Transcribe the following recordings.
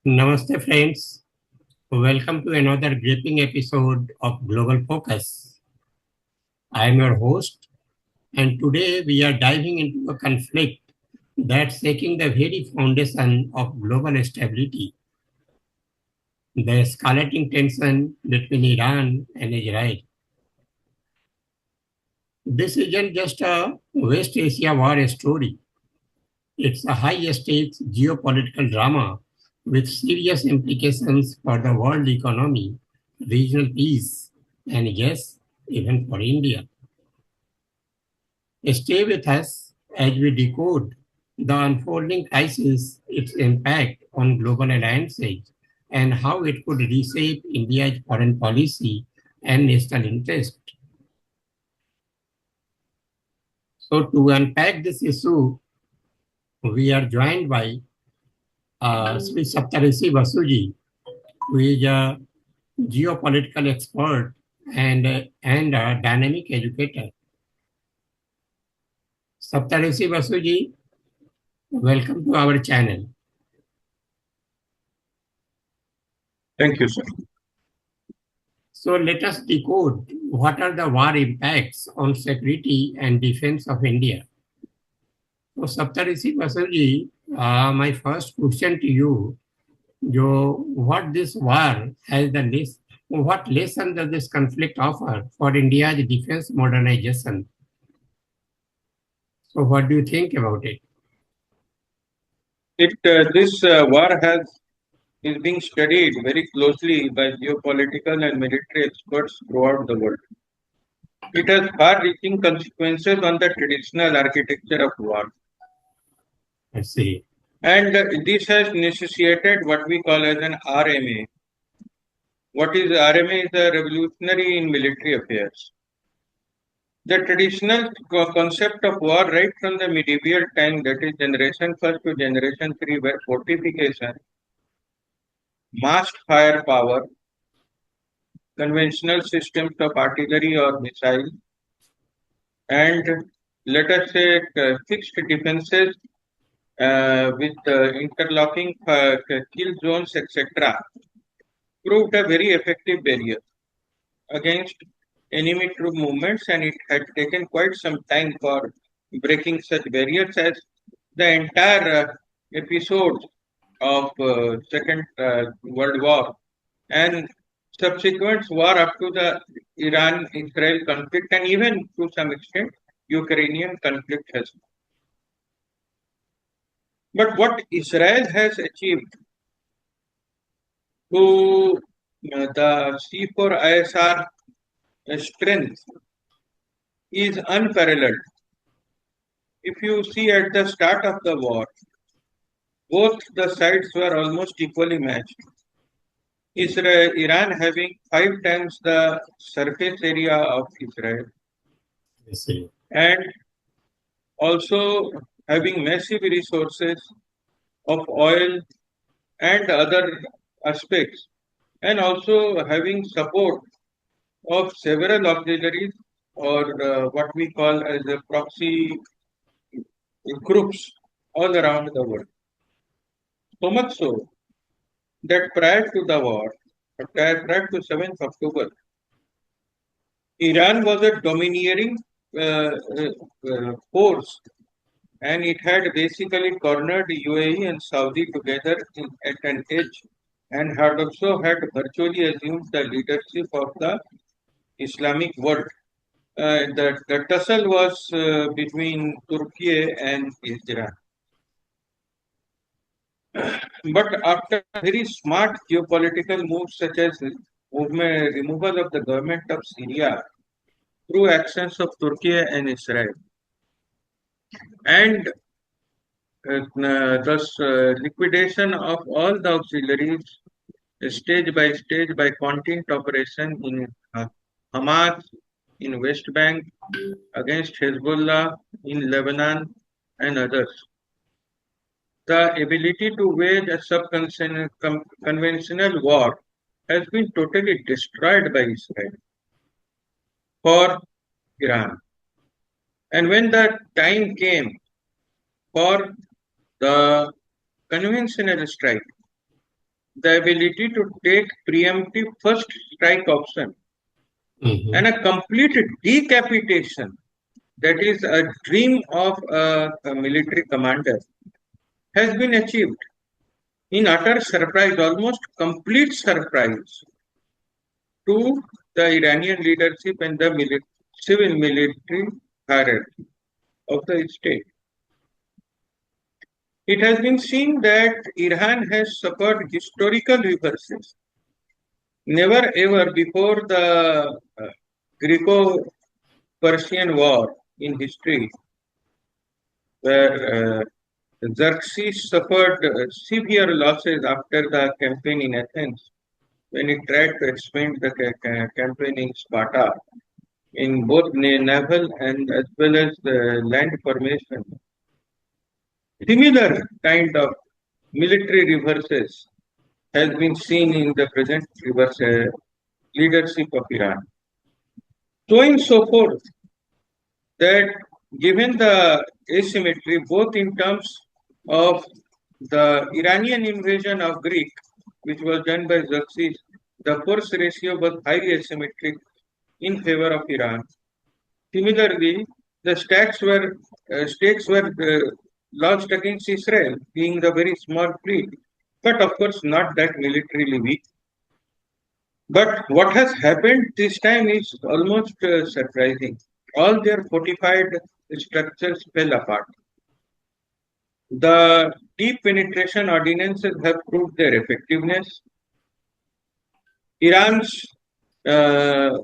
Namaste, friends. Welcome to another gripping episode of Global Focus. I am your host, and today we are diving into a conflict that's shaking the very foundation of global stability, the escalating tension between Iran and Israel. This isn't just a West Asia war story, it's a high stakes geopolitical drama with serious implications for the world economy, regional peace, and yes, even for India. Stay with us as we decode the unfolding crisis, its impact on global alliances, and how it could reshape India's foreign policy and national interest. So, to unpack this issue, we are joined by Sri Saptarshi Basu, who is a geopolitical expert and a dynamic educator. Saptarshi Basu, welcome to our channel. Thank you, sir. So let us decode what are the war impacts on security and defense of India. So Saptarshi Basu, my first question to you, what this war has what lesson does this conflict offer for India's defense modernization? So what do you think about it? This war is being studied very closely by geopolitical and military experts throughout the world. It has far-reaching consequences on the traditional architecture of war, Let's see. and this has necessitated what we call as an RMA. What is RMA? Is a revolutionary in military affairs. The traditional concept of war, right from the medieval time, that is generation first to generation three, were fortification, massed firepower, conventional systems of artillery or missile, and let us say fixed defenses with interlocking kill zones, etc., proved a very effective barrier against enemy troop movements, and it had taken quite some time for breaking such barriers, as the entire episode of Second World War and subsequent war up to the Iran-Israel conflict, and even to some extent Ukrainian conflict has. But what Israel has achieved to the C4ISR strength is unparalleled. If you see at the start of the war, both the sides were almost equally matched. Iran having 5 times the surface area of Israel, Let's see. and also having massive resources of oil and other aspects, and also having support of several auxiliaries or what we call as a proxy groups all around the world. So much so that prior to the war, prior to 7th October, Iran was a domineering force, and it had basically cornered UAE and Saudi together at an edge, and had also had virtually assumed the leadership of the Islamic world. The tussle was between Turkey and Iran. But after very smart geopolitical moves such as removal of the government of Syria through actions of Turkey and Israel, and thus liquidation of all the auxiliaries stage by contingent operation in Hamas in West Bank, against Hezbollah in Lebanon and others. The ability to wage a conventional war has been totally destroyed by Israel for Iran. And when the time came for the conventional strike, the ability to take preemptive first strike option and a complete decapitation, that is a dream of a military commander, has been achieved in utter surprise, almost complete surprise to the Iranian leadership and the civil military hierarchy of the state. It has been seen that Iran has suffered historical reverses. Never ever before the Greco-Persian War in history, where Xerxes suffered severe losses after the campaign in Athens when he tried to expand the campaign in Sparta in both naval and as well as land formation. Similar kind of military reverses has been seen in the present leadership of Iran. So on and so forth, that given the asymmetry, both in terms of the Iranian invasion of Greek, which was done by Xerxes, the force ratio was highly asymmetric in favor of Iran. Similarly, the stakes were launched against Israel, being the very small fleet, but of course not that militarily weak. But what has happened this time is almost surprising. All their fortified structures fell apart. The deep penetration ordinances have proved their effectiveness. Iran's uh,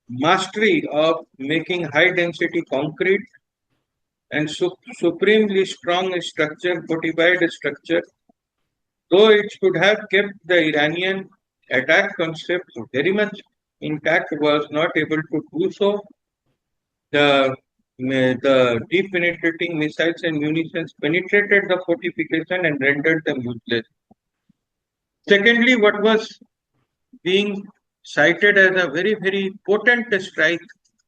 mastery of making high density concrete and supremely strong structure, fortified structure, though it should have kept the Iranian attack concept very much intact, was not able to do so. The deep penetrating missiles and munitions penetrated the fortification and rendered them useless. Secondly, what was being cited as a very, very potent strike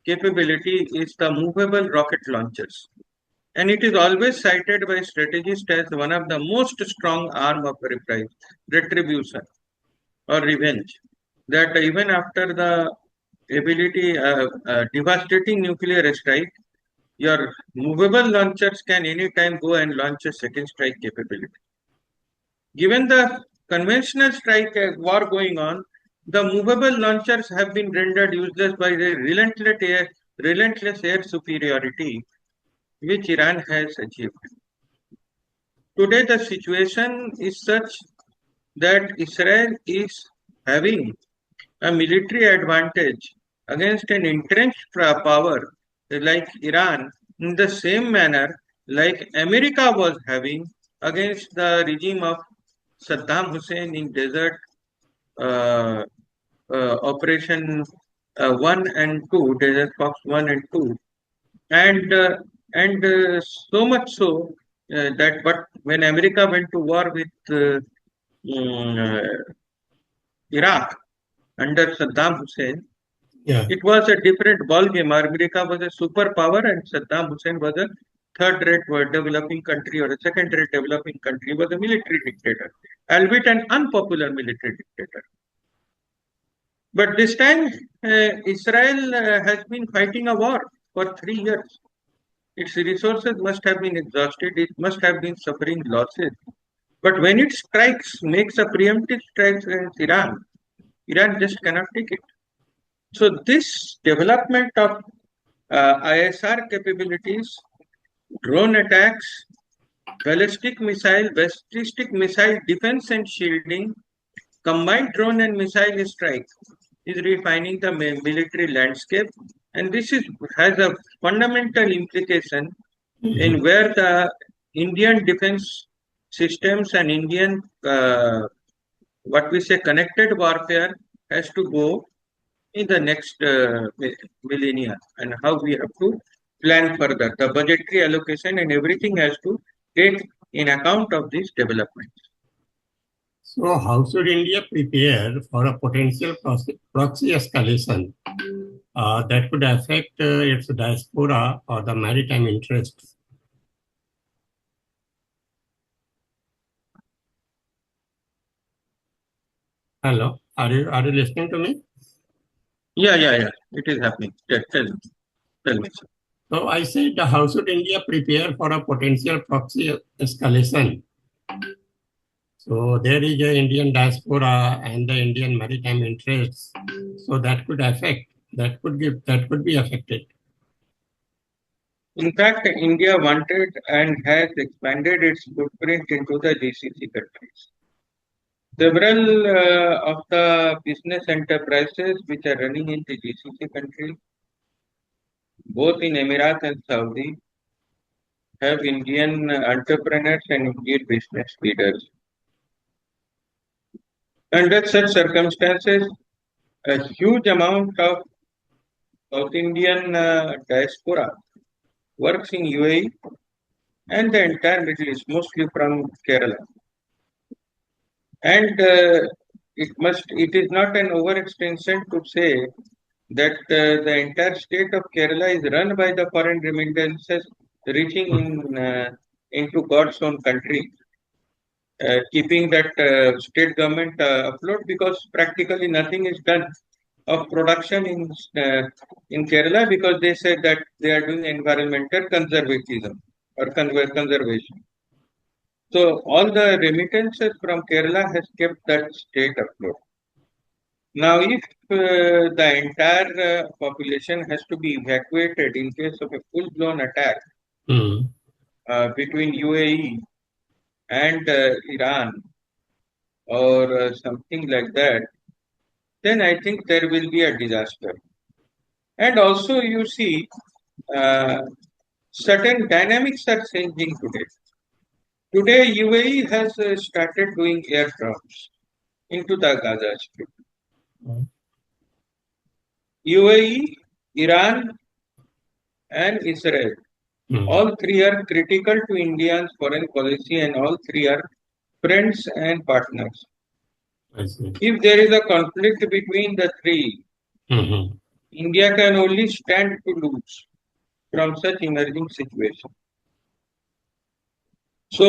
capability is the movable rocket launchers. And it is always cited by strategists as one of the most strong arm of retribution or revenge. That even after the ability, devastating nuclear strike, your movable launchers can anytime go and launch a second strike capability. Given the conventional strike war going on, the movable launchers have been rendered useless by the relentless air superiority which Iran has achieved. Today, the situation is such that Israel is having a military advantage against an entrenched power like Iran in the same manner like America was having against the regime of Saddam Hussein in desert uh, Operation 1 and 2, Desert Fox 1 and 2, and so much so that but when America went to war with mm, Iraq under Saddam Hussein, Yeah. it was a different ball game. America was a superpower, and Saddam Hussein was a third-rate developing country or a second-rate developing country. He was a military dictator, albeit an unpopular military dictator. But this time, Israel has been fighting a war for 3 years. Its resources must have been exhausted. It must have been suffering losses. But when it strikes, makes a preemptive strike against Iran, Iran just cannot take it. So this development of ISR capabilities, drone attacks, ballistic missile defense and shielding, combined drone and missile strike is refining the military landscape, and has a fundamental implication in where the Indian defense systems and Indian what we say connected warfare has to go in the next millennia, and how we have to plan further. The budgetary allocation and everything has to take in account of these developments. So, how should India prepare for a potential proxy escalation that could affect its diaspora or the maritime interests? Hello, are you listening to me? Yeah. It is happening. Tell me, sir. So I said, how should India prepare for a potential proxy escalation? So there is a Indian diaspora and the Indian maritime interests. So that could be affected. In fact, India wanted and has expanded its footprint into the GCC countries. Several of the business enterprises which are running in the GCC countries, both in Emirates and Saudi, have Indian entrepreneurs and Indian business leaders. Under such circumstances, a huge amount of South Indian diaspora works in UAE and the entire Middle East, mostly from Kerala. And it is not an overextension to say that the entire state of Kerala is run by the foreign remittances reaching into God's own country, keeping that state government afloat because practically nothing is done of production in Kerala because they said that they are doing environmental conservatism or conservation. So all the remittances from Kerala has kept that state afloat. Now, if the entire population has to be evacuated in case of a full-blown attack Hmm. between UAE and Iran or something like that, then I think there will be a disaster. And also, you see, uh, certain dynamics are changing today. Today, UAE has started doing airdrops into the Gaza Strip. UAE, Iran, and Israel. Hmm. All three are critical to India's foreign policy and all three are friends and partners. I see. If there is a conflict between the three, Hmm. India can only stand to lose from such emerging situation. So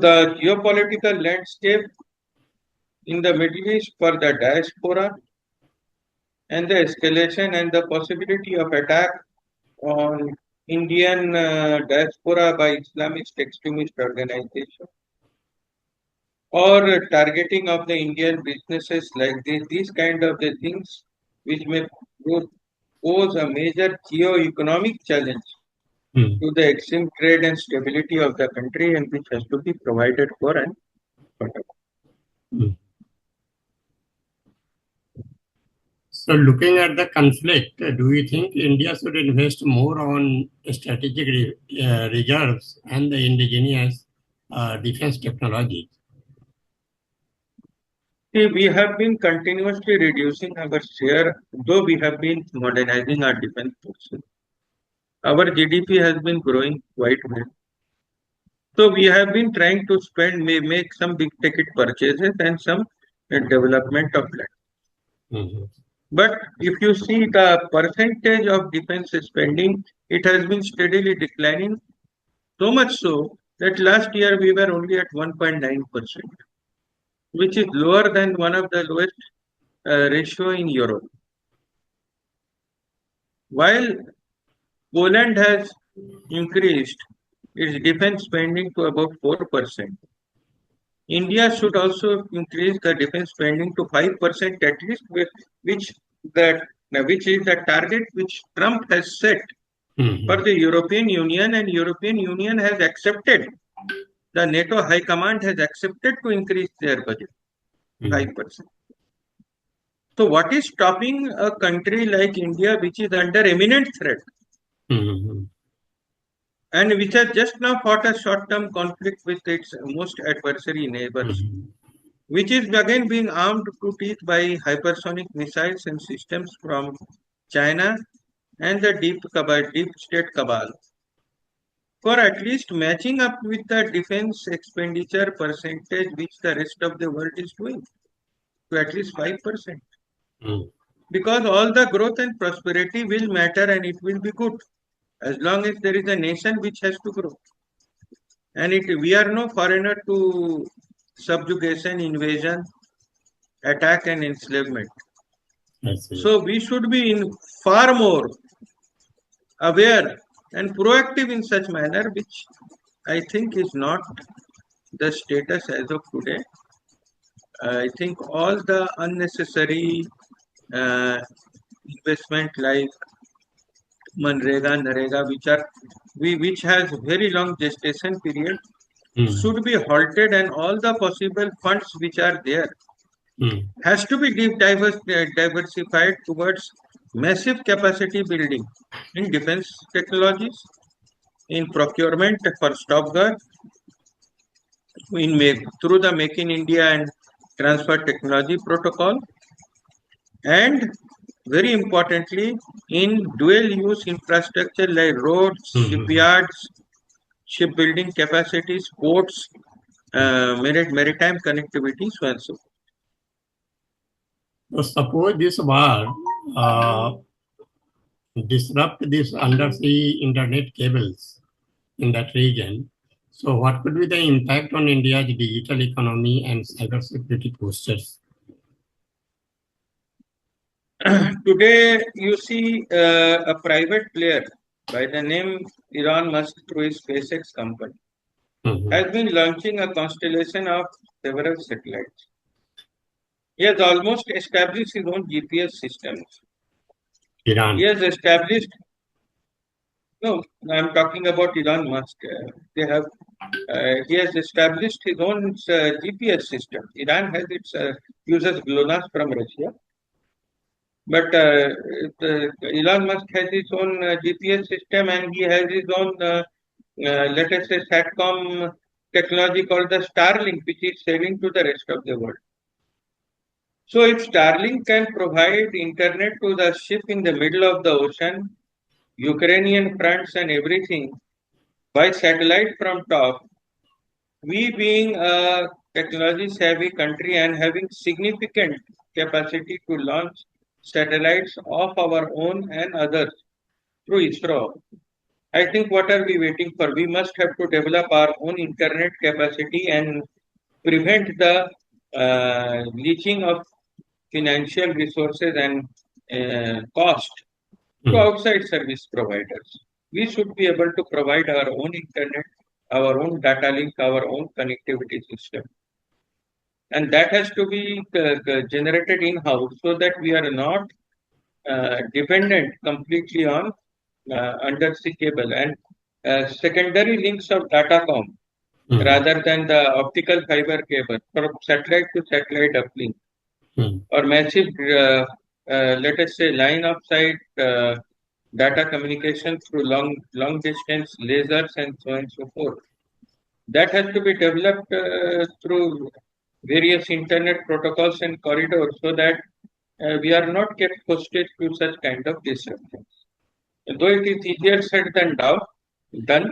the geopolitical landscape in the Middle East for the diaspora and the escalation and the possibility of attack on Indian diaspora by Islamist extremist organization or targeting of the Indian businesses like this, these kind of the things which may pose a major geo-economic challenge Hmm. to the extreme trade and stability of the country and which has to be provided for and protected. Hmm. So looking at the conflict, do you think India should invest more on strategic reserves and the indigenous defense technology? See, we have been continuously reducing our share, though we have been modernizing our defense forces. Our GDP has been growing quite well. So we have been trying to make some big ticket purchases and some development of land. Hmm. But if you see the percentage of defense spending, it has been steadily declining, so much so that last year we were only at 1.9%, which is lower than one of the lowest ratio in Europe. While Poland has increased its defense spending to about 4%, India should also increase the defense spending to 5% at least, which that which is the target which Trump has set for Hmm. the European Union, and European Union has accepted. The NATO High Command has accepted to increase their budget Hmm. 5%. So, what is stopping a country like India, which is under imminent threat Hmm. and which has just now fought a short-term conflict with its most adversary neighbors, Hmm. which is again being armed to teeth by hypersonic missiles and systems from China and the deep state cabal, for at least matching up with the defense expenditure percentage which the rest of the world is doing to at least 5%. Hmm. Because all the growth and prosperity will matter and it will be good as long as there is a nation which has to grow. And we are no foreigner to subjugation, invasion, attack and enslavement. Absolutely. So we should be in far more aware and proactive in such manner, which I think is not the status as of today. I think all the unnecessary uh, investment like Manrega, Narega, which has very long gestation period, Mm. should be halted, and all the possible funds which are there Mm. has to be diversified towards massive capacity building in defense technologies, in procurement for stop guard, through the Make in India and transfer technology protocol, and very importantly in dual use infrastructure like roads, Mm. shipyards, shipbuilding capacities, ports, Mm. maritime connectivity, so and so. So suppose this war uh, disrupt these undersea internet cables in that region. So what could be the impact on India's digital economy and cybersecurity postures? Today, you see a private player by the name Elon Musk through his SpaceX company Mhm. has been launching a constellation of several satellites. He has almost established his own GPS systems. He Iran. has established, no, I'm talking about Elon Musk. He has established his own GPS system. Iran has its uses GLONASS from Russia, but Elon Musk has his own GPS system, and he has his own, let us say, SATCOM technology called the Starlink, which is selling to the rest of the world. So, if Starlink can provide internet to the ship in the middle of the ocean, Ukrainian fronts, and everything by satellite from top, we being a technology savvy country and having significant capacity to launch satellites of our own and others through ISRO, I think what are we waiting for? We must have to develop our own internet capacity and prevent the leaching of financial resources and cost to Mm. outside service providers. We should be able to provide our own internet, our own data link, our own connectivity system. And that has to be generated in house so that we are not dependent completely on undersea cable and secondary links of datacom Mm. rather than the optical fiber cable from satellite to satellite uplink Mm. or massive, let us say, line of sight data communication through long distance lasers and so on and so forth. That has to be developed through various internet protocols and corridors so that we are not kept hostage to such kind of disruptions. Though it is easier said than done,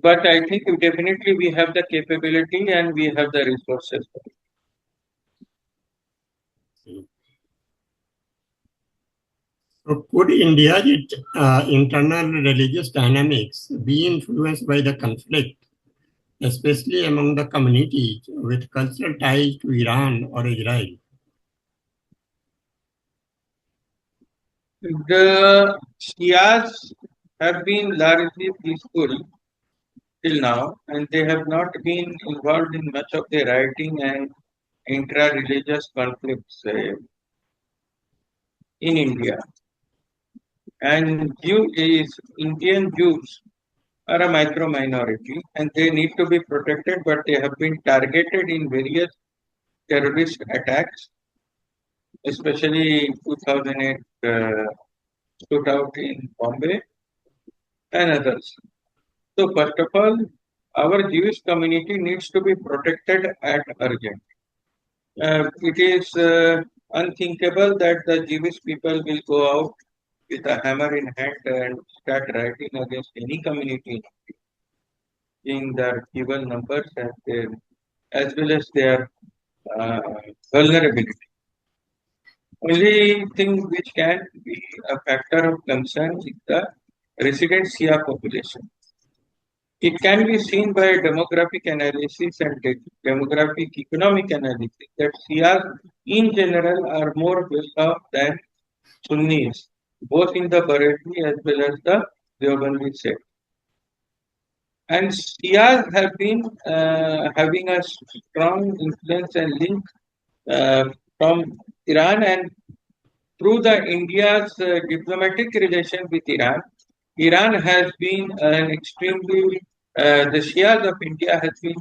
but I think definitely we have the capability and we have the resources. So could India's internal religious dynamics be influenced by the conflict, especially among the communities with cultural ties to Iran or Israel? The Shias have been largely peaceful till now, and they have not been involved in much of the rioting and intra-religious conflicts in India. And Indian Jews are a micro minority, and they need to be protected, but they have been targeted in various terrorist attacks, especially in 2008 stood out in Bombay and others. So, first of all, our Jewish community needs to be protected at urgent. It is unthinkable that the Jewish people will go out with a hammer in hand and start rioting against any community in their given numbers as well as their uh, vulnerability. Only thing which can be a factor of concern is the resident Shia population. It can be seen by demographic analysis and demographic economic analysis that Shias in general are more well off than Sunnis, both in the Bareilly as well as the Deobandi sect. And Shias have been having a strong influence and link uh, from Iran, and through the India's diplomatic relation with Iran, Iran has been an extremely the Shias of India has been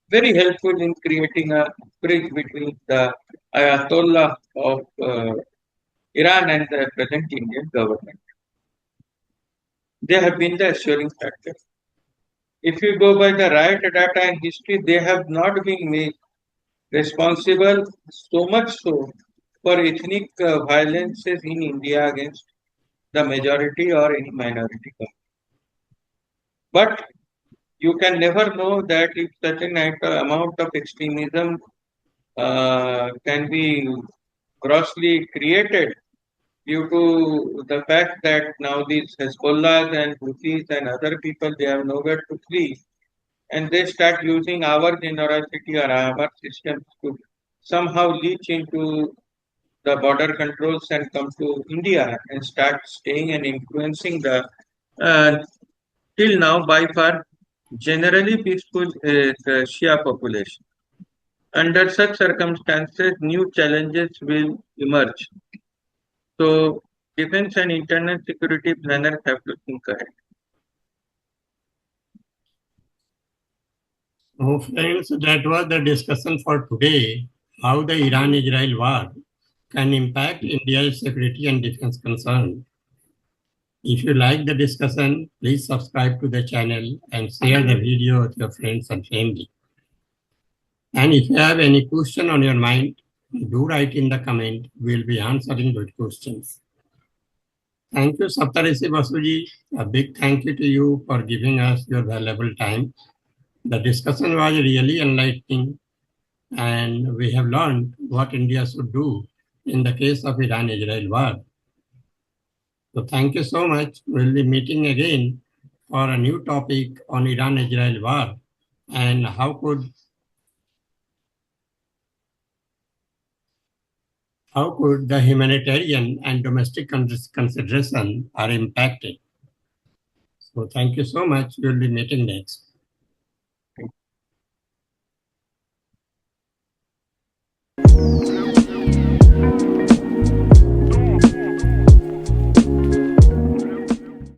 very helpful in creating a bridge between the Ayatollah of Iran and the present Indian government. They have been the assuring factor. If you go by the right data and history, they have not been made responsible so much so for ethnic violences in India against the majority or any minority. But you can never know that if such an amount of extremism can be grossly created due to the fact that now these Hezbollah and Houthis and other people, they have nowhere to flee, and they start using our generosity or our systems to somehow leach into the border controls and come to India and start staying and influencing the uh, till now by far generally peaceful the Shia population. Under such circumstances, new challenges will emerge. So, defense and internal security planners have to think ahead. So, friends, that was the discussion for today, how the Iran-Israel war can impact India's security and defense concern. If you like the discussion, please subscribe to the channel and share the video with your friends and family. And if you have any question on your mind, do write in the comment. We'll be answering those questions. Thank you, Saptarshi Basuji. A big thank you to you for giving us your valuable time. The discussion was really enlightening, and we have learned what India should do in the case of Iran-Israel war. So thank you so much. We'll be meeting again for a new topic on Iran-Israel war and how could the humanitarian and domestic consideration are impacted. So thank you so much. We'll be meeting next.